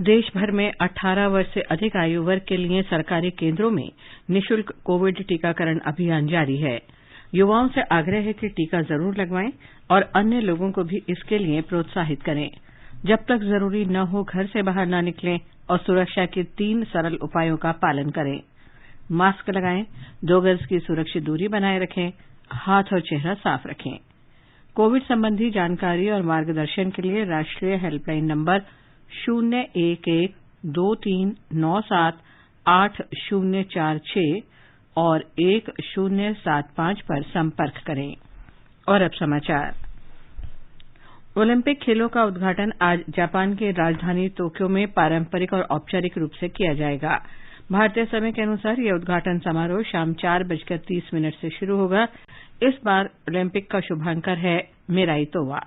देश भर में 18 वर्ष से अधिक आयु वर्ग के लिए सरकारी केंद्रों में निःशुल्क कोविड टीकाकरण अभियान जारी है। युवाओं से आग्रह है कि टीका जरूर लगवाएं और अन्य लोगों को भी इसके लिए प्रोत्साहित करें। जब तक जरूरी न हो घर से बाहर न निकलें और सुरक्षा के 3 सरल उपायों का पालन करें। मास्क लगाएं, 2 गज की सुरक्षित दूरी बनाए रखें, हाथ और चेहरा साफ रखें। कोविड संबंधी जानकारी और मार्गदर्शन के लिए राष्ट्रीय हेल्पलाइन नंबर 011-2397-8046 और 1075 पर संपर्क करें। और अब समाचार। ओलंपिक खेलों का उद्घाटन आज जापान की राजधानी तोक्यो में पारंपरिक और औपचारिक रूप से किया जाएगा। भारतीय समय के अनुसार यह उद्घाटन समारोह शाम 4:30 से शुरू होगा। इस बार ओलंपिक का शुभांकर है मिराई तोवा।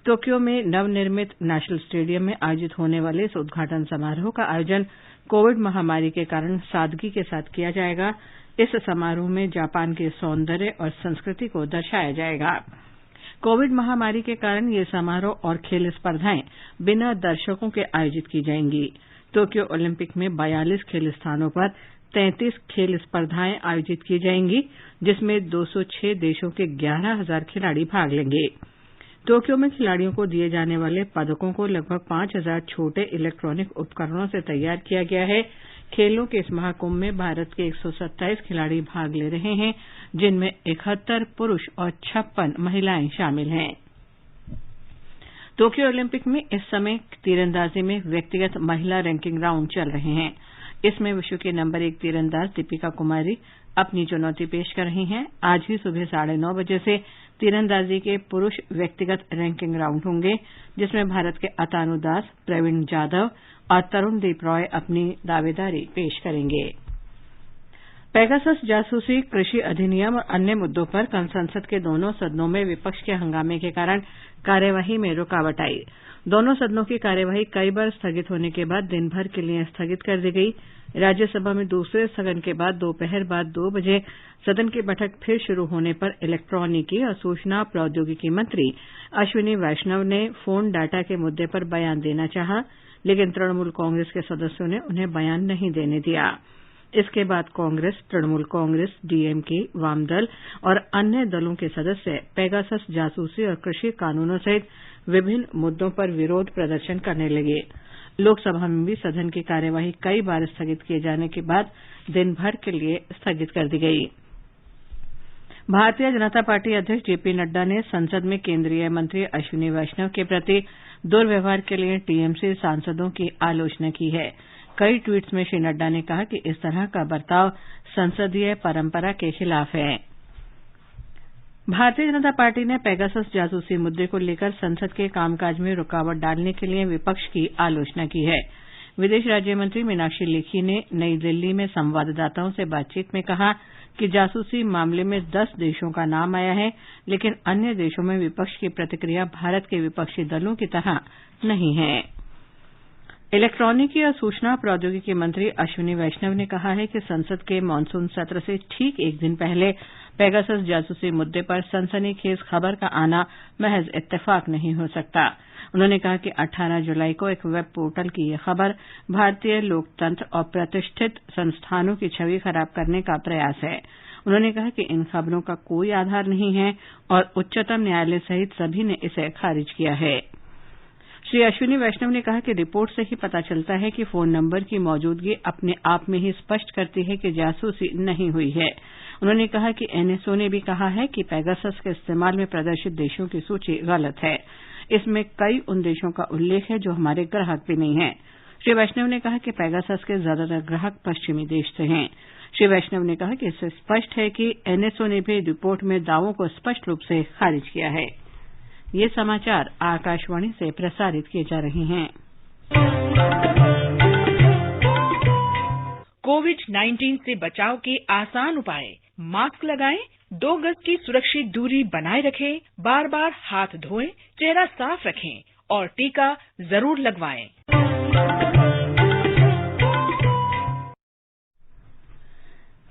टोक्यो में नवनिर्मित नेशनल स्टेडियम में आयोजित होने वाले इस उद्घाटन समारोह का आयोजन कोविड महामारी के कारण सादगी के साथ किया जाएगा। इस समारोह में जापान के सौंदर्य और संस्कृति को दर्शाया जाएगा। कोविड महामारी के कारण ये समारोह और खेल स्पर्धाएं बिना दर्शकों के आयोजित की जाएंगी। टोक्यो ओलंपिक में 42 खेल स्थानों पर 33 खेल स्पर्धाएं आयोजित की जाएंगी, जिसमें 206 देशों के 11,000 खिलाड़ी भाग लेंगे। टोक्यो में खिलाड़ियों को दिए जाने वाले पदकों को लगभग 5,000 छोटे इलेक्ट्रॉनिक उपकरणों से तैयार किया गया है। खेलों के इस महाकुंभ में भारत के 127 खिलाड़ी भाग ले रहे हैं, जिनमें 71 पुरुष और 56 महिलाएं शामिल हैं। टोक्यो ओलंपिक में इस समय तीरंदाजी में व्यक्तिगत महिला रैंकिंग राउंड चल रहे हैं। इसमें विश्व के नंबर 1 तीरंदाज दीपिका कुमारी अपनी चुनौती पेश कर रही हैं। आज ही सुबह 9:30 बजे से तीरंदाजी के पुरुष व्यक्तिगत रैंकिंग राउंड होंगे, जिसमें भारत के अतानु दास, प्रवीण जाधव और तरुणदीप रॉय अपनी दावेदारी पेश करेंगे। पेगासस जासूसी, कृषि अधिनियम और अन्य मुद्दों पर कल संसद के दोनों सदनों में विपक्ष के हंगामे के कारण कार्यवाही में रुकावट आई। दोनों सदनों की कार्यवाही कई बार स्थगित होने के बाद दिन भर के लिए स्थगित कर दी गई। राज्यसभा में दूसरे स्थगन के बाद दोपहर बाद 2 बजे सदन की बैठक फिर शुरू होने पर इलेक्ट्रॉनिकी और सूचना प्रौद्योगिकी मंत्री अश्विनी वैष्णव ने फोन डाटा के मुद्दे पर बयान देना चाहा, लेकिन तृणमूल कांग्रेस के सदस्यों ने उन्हें बयान नहीं देने दिया। इसके बाद कांग्रेस, तृणमूल कांग्रेस, डीएमके, वामदल और अन्य दलों के सदस्य पेगासस जासूसी और कृषि कानूनों सहित विभिन्न मुद्दों पर विरोध प्रदर्शन करने लगे। लोकसभा में भी सदन की कार्यवाही कई बार स्थगित किए जाने के बाद दिन भर के लिए स्थगित कर दी गई। भारतीय जनता पार्टी अध्यक्ष जेपी नड्डा ने संसद में केंद्रीय मंत्री अश्विनी वैष्णव के प्रति दुर्व्यवहार के लिए टीएमसी सांसदों की आलोचना की है। कई ट्वीट्स में श्री नड्डा ने कहा कि इस तरह का बर्ताव संसदीय परंपरा के खिलाफ है। भारतीय जनता पार्टी ने पेगासस जासूसी मुद्दे को लेकर संसद के कामकाज में रुकावट डालने के लिए विपक्ष की आलोचना की है। विदेश राज्य मंत्री मीनाक्षी लेखी ने नई दिल्ली में संवाददाताओं से बातचीत में कहा कि जासूसी मामले में 10 देशों का नाम आया है, लेकिन अन्य देशों में विपक्ष की प्रतिक्रिया भारत के विपक्षी दलों की तरह नहीं है। इलेक्ट्रॉनिकी और सूचना प्रौद्योगिकी मंत्री अश्विनी वैष्णव ने कहा है कि संसद के मानसून सत्र से ठीक एक दिन पहले पेगासस जासूसी मुद्दे पर सनसनीखेज खबर का आना महज इत्तेफाक नहीं हो सकता। उन्होंने कहा कि 18 जुलाई को एक वेब पोर्टल की यह खबर भारतीय लोकतंत्र और प्रतिष्ठित संस्थानों की छवि खराब करने का प्रयास है। उन्होंने कहा कि इन खबरों का कोई आधार नहीं है और उच्चतम न्यायालय सहित सभी ने इसे खारिज किया है। श्री अश्विनी वैष्णव ने कहा कि रिपोर्ट से ही पता चलता है कि फोन नंबर की मौजूदगी अपने आप में ही स्पष्ट करती है कि जासूसी नहीं हुई है। उन्होंने कहा कि एनएसओ ने भी कहा है कि पेगासस के इस्तेमाल में प्रदर्शित देशों की सूची गलत है। इसमें कई उन देशों का उल्लेख है जो हमारे ग्राहक भी नहीं हैं। श्री वैष्णव ने कहा कि पेगासस के ज्यादातर ग्राहक पश्चिमी देश से हैं। श्री वैष्णव ने कहा कि इससे स्पष्ट है कि एनएसओ ने भी रिपोर्ट में दावों को स्पष्ट रूप से खारिज किया है। ये समाचार आकाशवाणी से प्रसारित किए जा रहे हैं। कोविड-19 से बचाव के आसान उपाय: मास्क लगाएं, 2 गज की सुरक्षित दूरी बनाए रखें, बार-बार हाथ धोएं, चेहरा साफ रखें और टीका जरूर लगवाएं।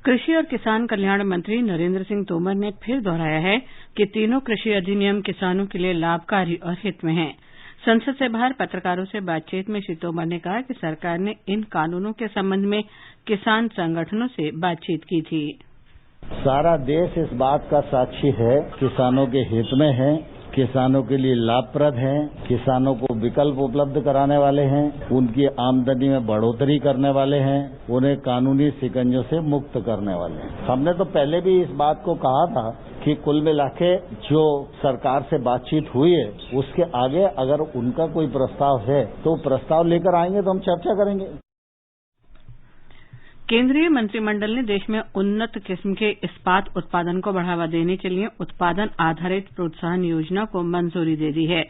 कृषि और किसान कल्याण मंत्री नरेंद्र सिंह तोमर ने फिर दोहराया है कि तीनों कृषि अधिनियम किसानों के लिए लाभकारी और हित में हैं। संसद से बाहर पत्रकारों से बातचीत में श्री तोमर ने कहा कि सरकार ने इन कानूनों के संबंध में किसान संगठनों से बातचीत की थी। सारा देश इस बात का साक्षी है, किसानों के हित में है, किसानों के लिए लाभप्रद हैं, किसानों को विकल्प उपलब्ध कराने वाले हैं, उनकी आमदनी में बढ़ोतरी करने वाले हैं, उन्हें कानूनी शिकंजों से मुक्त करने वाले हैं। हमने तो पहले भी इस बात को कहा था कि कुल मिला के जो सरकार से बातचीत हुई है उसके आगे अगर उनका कोई प्रस्ताव है तो प्रस्ताव लेकर आएंगे तो हम चर्चा करेंगे। केंद्रीय मंत्रिमंडल ने देश में उन्नत किस्म के इस्पात उत्पादन को बढ़ावा देने के लिए उत्पादन आधारित प्रोत्साहन योजना को मंजूरी दे दी है।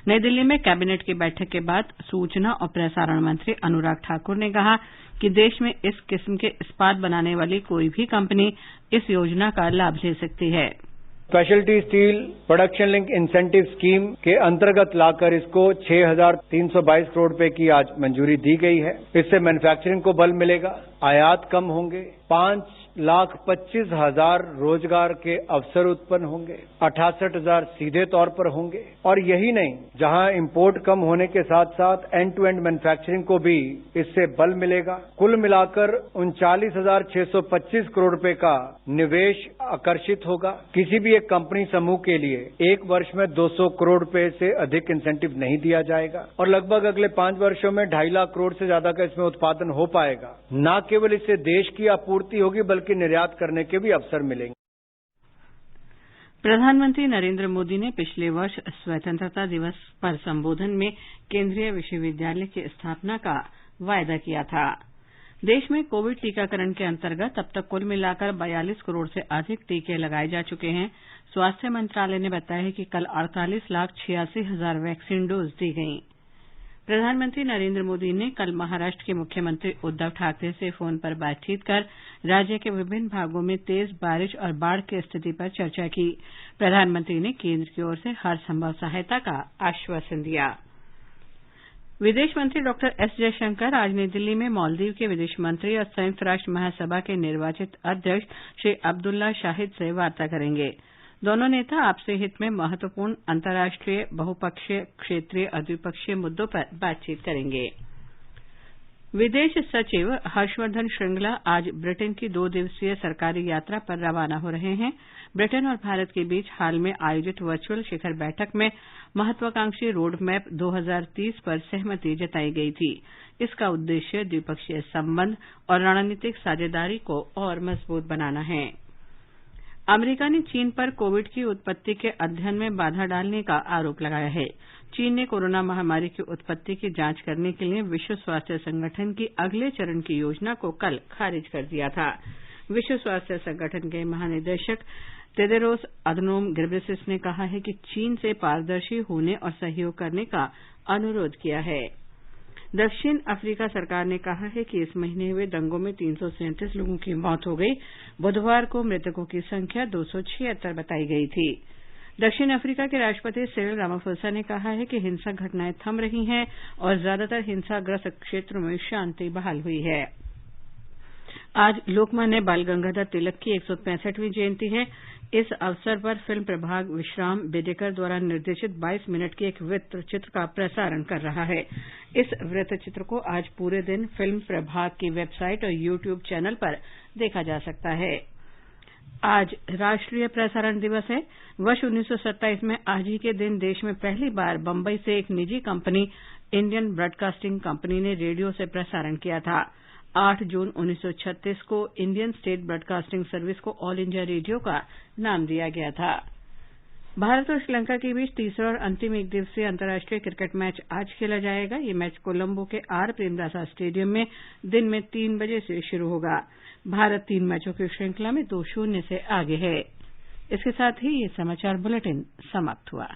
नई दिल्ली में कैबिनेट की बैठक के बाद सूचना और प्रसारण मंत्री अनुराग ठाकुर ने कहा कि देश में इस किस्म के इस्पात बनाने वाली कोई भी कंपनी इस योजना का लाभ ले सकती है। Speciality steel production link incentive scheme के अंतर्गत लाकर इसको 6,322 करोड़ रुपए की आज मंजूरी दी गई है। इससे मैन्युफैक्चरिंग को बल मिलेगा, आयात कम होंगे, 5,25,000 रोजगार के अवसर उत्पन्न होंगे, 68,000 सीधे तौर पर होंगे और यही नहीं, जहां इंपोर्ट कम होने के साथ साथ एंड टू एंड मैन्युफैक्चरिंग को भी इससे बल मिलेगा। कुल मिलाकर 39,625 करोड़ रुपए का निवेश आकर्षित होगा। किसी भी एक कंपनी समूह के लिए एक वर्ष में 200 करोड़ रुपए से अधिक इंसेंटिव नहीं दिया जाएगा और लगभग अगले 5 वर्षों में 2.5 लाख करोड़ से ज्यादा का इसमें उत्पादन हो पाएगा। न केवल इससे देश की आपूर्ति होगी बल्कि निर्यात करने के भी अवसर मिलेंगे। प्रधानमंत्री नरेंद्र मोदी ने पिछले वर्ष स्वतंत्रता दिवस पर संबोधन में केंद्रीय विश्वविद्यालय की स्थापना का वायदा किया था। देश में कोविड टीकाकरण के अंतर्गत अब तक कुल मिलाकर 42 करोड़ से अधिक टीके लगाए जा चुके हैं। स्वास्थ्य मंत्रालय ने बताया है कि कल 48,86,000 वैक्सीन डोज दी गईं। प्रधानमंत्री नरेंद्र मोदी ने कल महाराष्ट्र के मुख्यमंत्री उद्धव ठाकरे से फोन पर बातचीत कर राज्य के विभिन्न भागों में तेज बारिश और बाढ़ की स्थिति पर चर्चा की। प्रधानमंत्री ने केंद्र की ओर से हर संभव सहायता का आश्वासन दिया। विदेश मंत्री डॉक्टर एस जयशंकर आज नई दिल्ली में मालदीव के विदेश मंत्री और संयुक्त राष्ट्र महासभा के निर्वाचित अध्यक्ष श्री अब्दुल्ला शाहिद से वार्ता करेंगे। दोनों नेता आपसी हित में महत्वपूर्ण अंतर्राष्ट्रीय, बहुपक्षीय, क्षेत्रीय और द्विपक्षीय मुद्दों पर बातचीत करेंगे। विदेश सचिव हर्षवर्धन श्रृंगला आज ब्रिटेन की 2 दिवसीय सरकारी यात्रा पर रवाना हो रहे हैं। ब्रिटेन और भारत के बीच हाल में आयोजित वर्चुअल शिखर बैठक में महत्वाकांक्षी रोड मैप 2030 पर सहमति जताई गई थी। इसका उद्देश्य द्विपक्षीय संबंध और रणनीतिक साझेदारी को और मजबूत बनाना है। अमेरिका ने चीन पर कोविड की उत्पत्ति के अध्ययन में बाधा डालने का आरोप लगाया है। चीन ने कोरोना महामारी की उत्पत्ति की जांच करने के लिए विश्व स्वास्थ्य संगठन की अगले चरण की योजना को कल खारिज कर दिया था। विश्व स्वास्थ्य संगठन के महानिदेशक टेड्रोस अधनोम घेब्रेयेसस ने कहा है कि चीन से पारदर्शी होने और सहयोग करने का अनुरोध किया है। दक्षिण अफ्रीका सरकार ने कहा है कि इस महीने हुए दंगों में 337 लोगों की मौत हो गई। बुधवार को मृतकों की संख्या 276 बताई गई थी। दक्षिण अफ्रीका के राष्ट्रपति सिरिल रामाफोसा ने कहा है कि हिंसक घटनाएं थम रही हैं और ज्यादातर हिंसाग्रस्त क्षेत्रों में शांति बहाल हुई है। आज लोकमान्य बाल गंगाधर तिलक की 165वीं जयंती है। इस अवसर पर फिल्म प्रभाग विश्राम बेडेकर द्वारा निर्देशित 22 मिनट की एक वृत्त चित्र का प्रसारण कर रहा है। इस वृत्त चित्र को आज पूरे दिन फिल्म प्रभाग की वेबसाइट और यूट्यूब चैनल पर देखा जा सकता है। आज राष्ट्रीय प्रसारण दिवस है। वर्ष 1927 में आज ही के दिन देश में पहली बार बम्बई से एक निजी कंपनी इंडियन ब्रॉडकास्टिंग कंपनी ने रेडियो से प्रसारण किया था। 8 जून 1936 को इंडियन स्टेट ब्रॉडकास्टिंग सर्विस को ऑल इंडिया रेडियो का नाम दिया गया था। भारत और श्रीलंका के बीच तीसरा और अंतिम एक दिवसीय अंतर्राष्ट्रीय क्रिकेट मैच आज खेला जाएगा। ये मैच कोलंबो के आर प्रेमदासा स्टेडियम में दिन में 3 बजे से शुरू होगा। भारत 3 मैचों की श्रृंखला में 2-0 से आगे है। इसके साथ ही ये समाचार बुलेटिन समाप्त हुआ।